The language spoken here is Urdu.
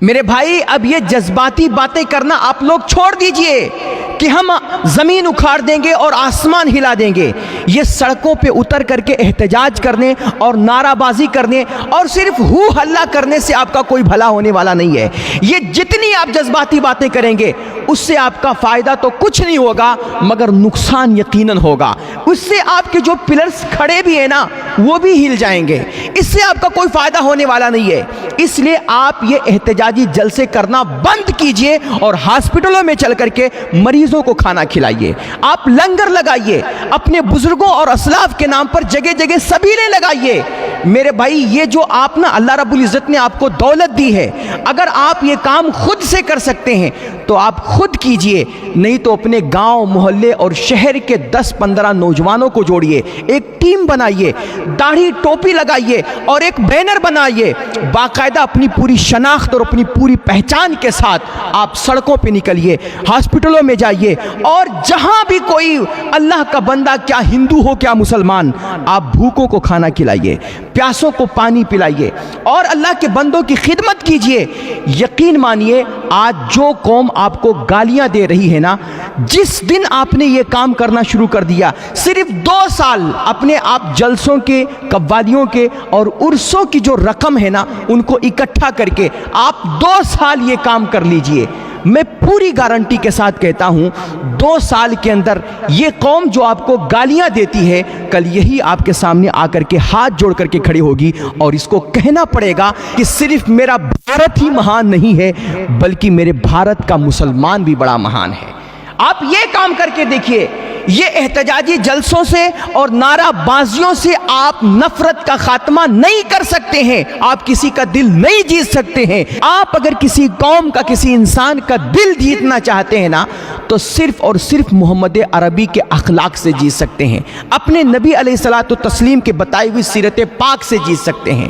میرے بھائی اب یہ جذباتی باتیں کرنا آپ لوگ چھوڑ دیجئے کہ ہم زمین اکھاڑ دیں گے اور آسمان ہلا دیں گے. یہ سڑکوں پہ اتر کر کے احتجاج کرنے اور نعرہ بازی کرنے اور صرف ہو ہلا کرنے سے آپ کا کوئی بھلا ہونے والا نہیں ہے. یہ جتنی آپ جذباتی باتیں کریں گے اس سے آپ کا فائدہ تو کچھ نہیں ہوگا مگر نقصان یقیناً ہوگا. اس سے آپ کے جو پلرز کھڑے بھی ہیں نا وہ بھی ہل جائیں گے. اس سے آپ کا کوئی فائدہ ہونے والا نہیں ہے. اس لیے آپ یہ احتجاجی جلسے کرنا بند کیجئے اور ہاسپٹلوں میں چل کر کے مریضوں کو کھانا کھلائیے. آپ لنگر لگائیے, اپنے بزرگوں اور اسلاف کے نام پر جگہ جگہ سبیلیں لگائیے. میرے بھائی یہ جو آپ نا اللہ رب العزت نے آپ کو دولت دی ہے, اگر آپ یہ کام خود سے کر سکتے ہیں تو آپ خود کیجئے, نہیں تو اپنے گاؤں محلے اور شہر کے 10-15 نوجوانوں کو جوڑیے, ایک ٹیم بنائیے, داڑھی ٹوپی لگائیے اور ایک بینر بنائیے. باقاعدہ اپنی پوری شناخت اور اپنی پوری پہچان کے ساتھ آپ سڑکوں پہ نکلیے, ہاسپٹلوں میں جائیے اور جہاں بھی کوئی اللہ کا بندہ, کیا ہندو ہو کیا مسلمان, آپ بھوکوں کو کھانا کھلائیے, پیاسوں کو پانی پلائیے اور اللہ کے بندوں کی خدمت کیجئے. یقین مانیے آج جو قوم آپ کو گالیاں دے رہی ہے نا, جس دن آپ نے یہ کام کرنا شروع کر دیا, صرف 2 سال اپنے آپ جلسوں کے, قوالیوں کے اور عرسوں کی جو رقم ہے نا ان کو اکٹھا کر کے آپ 2 سال یہ کام کر لیجئے. میں پوری گارنٹی کے ساتھ کہتا ہوں 2 سال کے اندر یہ قوم جو آپ کو گالیاں دیتی ہے کل یہی آپ کے سامنے آ کر کے ہاتھ جوڑ کر کے کھڑی ہوگی اور اس کو کہنا پڑے گا کہ صرف میرا بھارت ہی مہان نہیں ہے بلکہ میرے بھارت کا مسلمان بھی بڑا مہان ہے. آپ یہ کام کر کے دیکھیے. یہ احتجاجی جلسوں سے اور نعرہ بازیوں سے آپ نفرت کا خاتمہ نہیں کر سکتے ہیں, آپ کسی کا دل نہیں جیت سکتے ہیں. آپ اگر کسی قوم کا, کسی انسان کا دل جیتنا چاہتے ہیں نا تو صرف اور صرف محمد عربی کے اخلاق سے جیت سکتے ہیں, اپنے نبی علیہ الصلوۃ والتسلیم کے بتائی ہوئی سیرت پاک سے جیت سکتے ہیں.